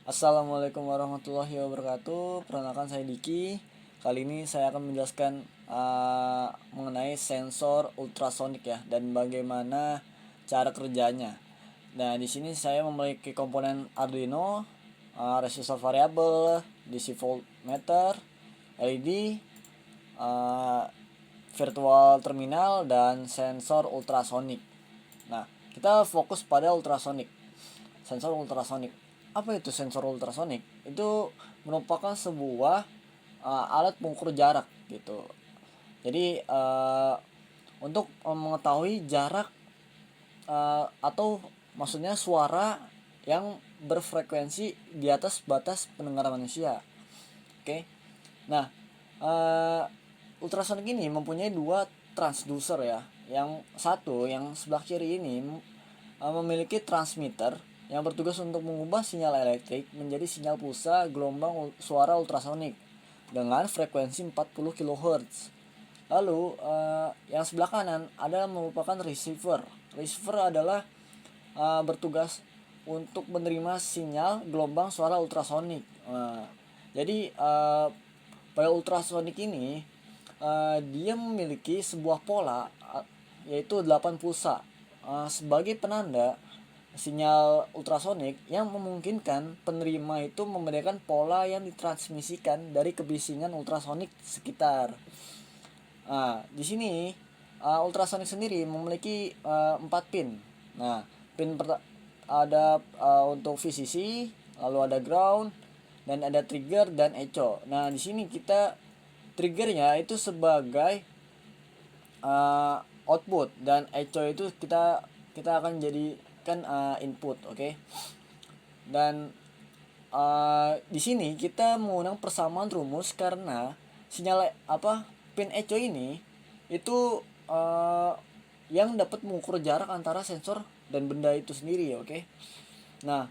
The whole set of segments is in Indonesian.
Assalamualaikum warahmatullahi wabarakatuh. Perkenalkan saya Diki. Kali ini saya akan menjelaskan mengenai sensor ultrasonik ya dan bagaimana cara kerjanya. Nah, di sini saya memiliki komponen Arduino, resistor variabel, DC voltmeter, LED, uh, virtual terminal dan sensor ultrasonik. Nah, kita fokus pada ultrasonik. Sensor ultrasonik. Apa itu sensor ultrasonik? Itu merupakan sebuah alat pengukur jarak gitu. Jadi untuk mengetahui jarak atau maksudnya suara yang berfrekuensi di atas batas pendengaran manusia. Oke. Nah, ultrasonik ini mempunyai dua transducer ya. Yang satu, yang sebelah kiri ini memiliki transmitter yang bertugas untuk mengubah sinyal elektrik menjadi sinyal pulsa gelombang suara ultrasonik dengan frekuensi 40 kHz. Lalu yang sebelah kanan adalah merupakan receiver. Receiver adalah bertugas untuk menerima sinyal gelombang suara ultrasonik. Jadi pada ultrasonik ini dia memiliki sebuah pola yaitu 8 pulsa sebagai penanda sinyal ultrasonik yang memungkinkan penerima itu membedakan pola yang ditransmisikan dari kebisingan ultrasonik sekitar. Di sini ultrasonik sendiri memiliki 4 pin. Nah, ada untuk VCC, lalu ada ground, dan ada trigger dan echo. Nah, di sini kita triggernya itu sebagai output dan echo itu kita akan jadikan input, oke. Dan di sini kita menggunakan persamaan rumus karena sinyal pin echo ini itu yang dapat mengukur jarak antara sensor dan benda itu sendiri, oke. Nah,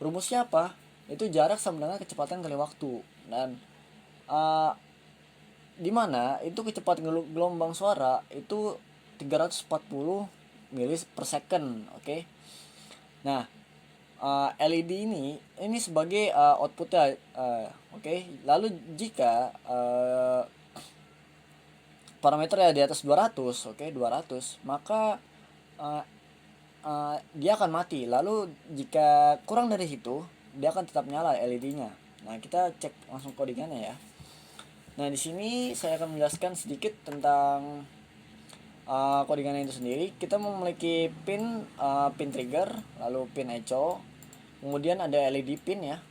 rumusnya apa? Itu jarak sama dengan kecepatan kali waktu. Dan di mana itu kecepatan gelombang suara itu 340 mili per second, oke. Nah, LED ini sebagai outputnya, oke. Lalu jika parameternya di atas 200, oke, 200, maka dia akan mati. Lalu jika kurang dari itu, dia akan tetap nyala LED-nya. Nah, kita cek langsung codingannya ya. Nah, di sini saya akan menjelaskan sedikit tentang codingannya itu sendiri. Kita memiliki pin trigger, lalu pin echo, kemudian ada LED pin ya.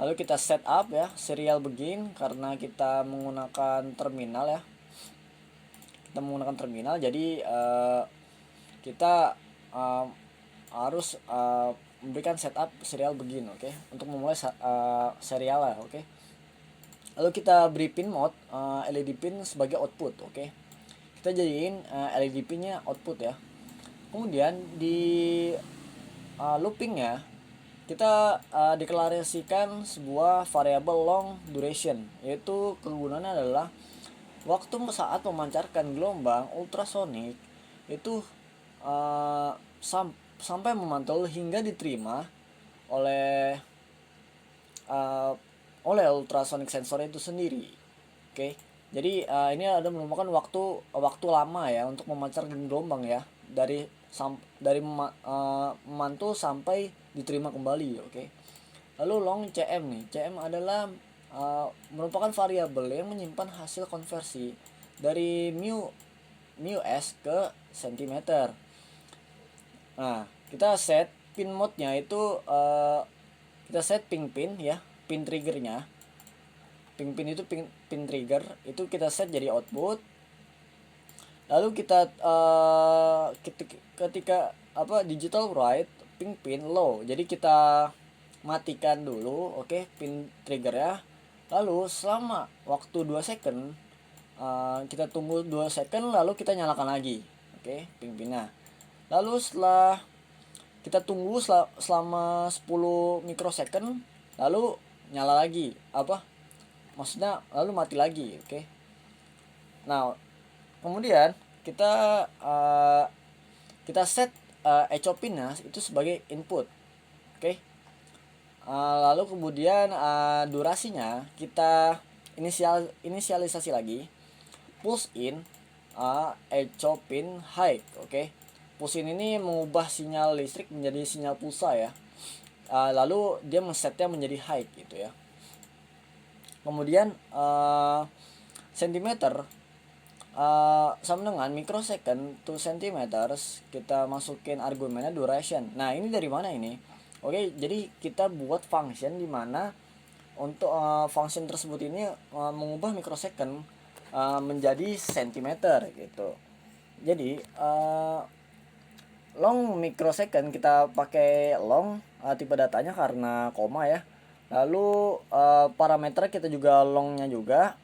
Lalu kita setup ya, serial begin karena kita menggunakan terminal ya. Kita menggunakan terminal, jadi kita harus memberikan setup serial begin, oke, untuk memulai serial lah, oke. Lalu kita beri pin mode LED pin sebagai output, oke. Kita jadiin LED pin-nya output ya. Kemudian di loopingnya kita deklarasikan sebuah variabel long duration, yaitu kegunaannya adalah waktu saat memancarkan gelombang ultrasonik itu sampai memantul hingga diterima oleh ultrasonic sensor itu sendiri. Oke. Jadi ini ada merupakan waktu lama ya untuk memancarkan gelombang ya dari memantul sampai diterima kembali, oke. Lalu long CM nih. CM adalah merupakan variabel yang menyimpan hasil konversi dari mu s ke sentimeter. Nah, kita set pin mode-nya itu kita set pin ya, pin triggernya. Pin itu pin trigger itu kita set jadi output. Lalu kita ketika digital write pin low. Jadi kita matikan dulu, oke, pin trigger ya. Lalu selama waktu 2 second kita tunggu 2 second lalu kita nyalakan lagi. Oke, pinnya. Lalu setelah kita tunggu selama 10 mikrosecond lalu nyala lagi. Maksudnya lalu mati lagi, oke. Nah, kemudian kita set echo pinnya itu sebagai input, oke. Lalu kemudian durasinya kita inisialisasi lagi, push in echo pin high. Oke. Push in ini mengubah sinyal listrik menjadi sinyal pulsa ya. Lalu dia men-setnya menjadi high gitu ya. Kemudian sentimeter sama dengan microsecond to centimeters, kita masukin argumennya duration. Nah, ini dari mana ini? Oke, jadi kita buat function di mana untuk function tersebut ini mengubah microsecond menjadi sentimeter gitu. Jadi long microsecond kita pakai long tipe datanya karena koma ya. Lalu parameter kita juga longnya juga.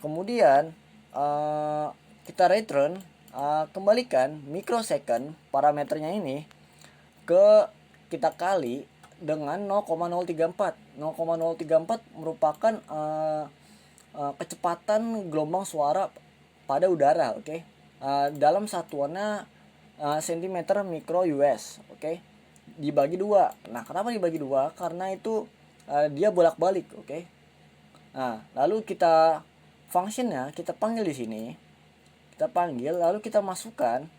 Kemudian kita return kembalikan microsecond parameternya ini ke kita kali dengan 0,034. 0,034 merupakan kecepatan gelombang suara pada udara, oke. Dalam satuannya cm mikro US, oke. Dibagi dua. Nah, kenapa dibagi dua? Karena itu dia bolak-balik, oke. Nah, lalu kita functionnya kita panggil di sini. Kita panggil lalu kita masukkan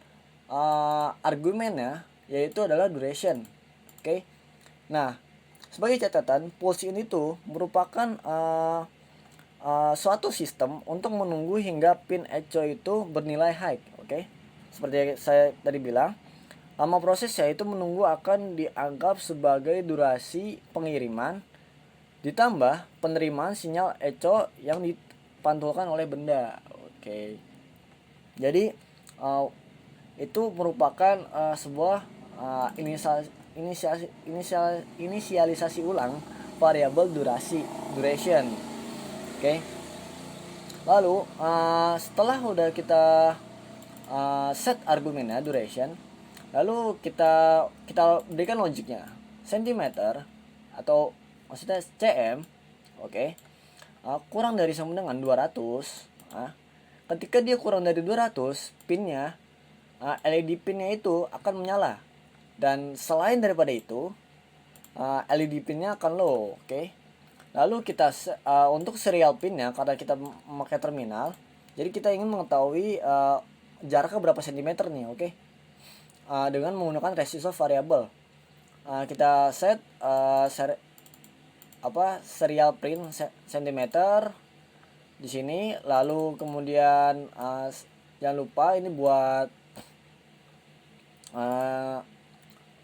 argumennya yaitu adalah duration. Oke. Nah, sebagai catatan, pulse in itu merupakan suatu sistem untuk menunggu hingga pin echo itu bernilai high. Oke. Seperti saya tadi bilang, lama prosesnya itu menunggu akan dianggap sebagai durasi pengiriman ditambah penerimaan sinyal echo yang dipantulkan oleh benda. Oke. Jadi itu merupakan sebuah inisialisasi ulang variabel duration. Oke. Lalu setelah udah kita set argumennya duration, lalu kita berikan logiknya sentimeter atau maksudnya cm, oke. Kurang dari sama dengan 200. Ketika dia kurang dari 200, pinnya LED pinnya itu akan menyala. Dan selain daripada itu, LED pinnya akan low, oke. Lalu kita untuk serial pinnya, karena kita memakai terminal, jadi kita ingin mengetahui jaraknya berapa sentimeter nih, oke. Dengan menggunakan resistor variabel. Kita set serial print sentimeter di sini, lalu kemudian jangan lupa ini buat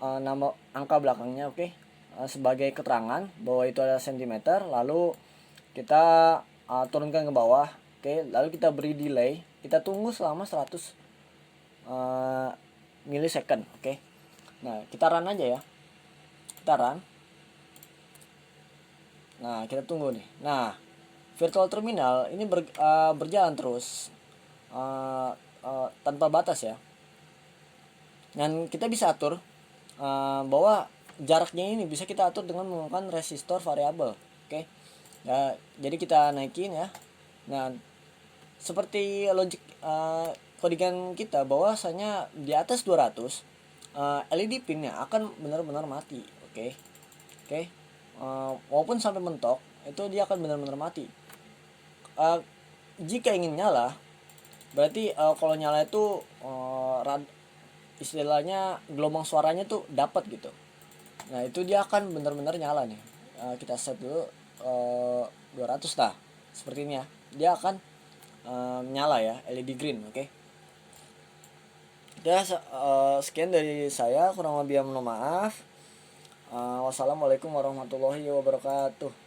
nama angka belakangnya, oke. Sebagai keterangan bahwa itu adalah sentimeter, lalu kita turunkan ke bawah, oke. Lalu kita beri delay, kita tunggu selama 100 milisecond, oke. Nah, kita run aja ya, kita run. Nah, kita tunggu nih. Nah, virtual terminal ini berjalan terus tanpa batas ya. Dan kita bisa atur bahwa jaraknya ini bisa kita atur dengan menggunakan resistor variabel, oke. Nah, jadi kita naikin ya. Nah, seperti logik codingan kita bahwasanya di atas 200 LED pinnya akan benar-benar mati, oke. Walaupun sampai mentok itu dia akan benar-benar mati. Jika ingin nyala, berarti kalau nyala itu istilahnya gelombang suaranya tuh dapat gitu. Nah, itu dia akan benar-benar nyala nih. Kita set dulu 200 lah, seperti ini ya. Dia akan nyala ya, LED green, oke. Ya, sekian dari saya, kurang lebih mohon maaf. Wassalamualaikum warahmatullahi wabarakatuh.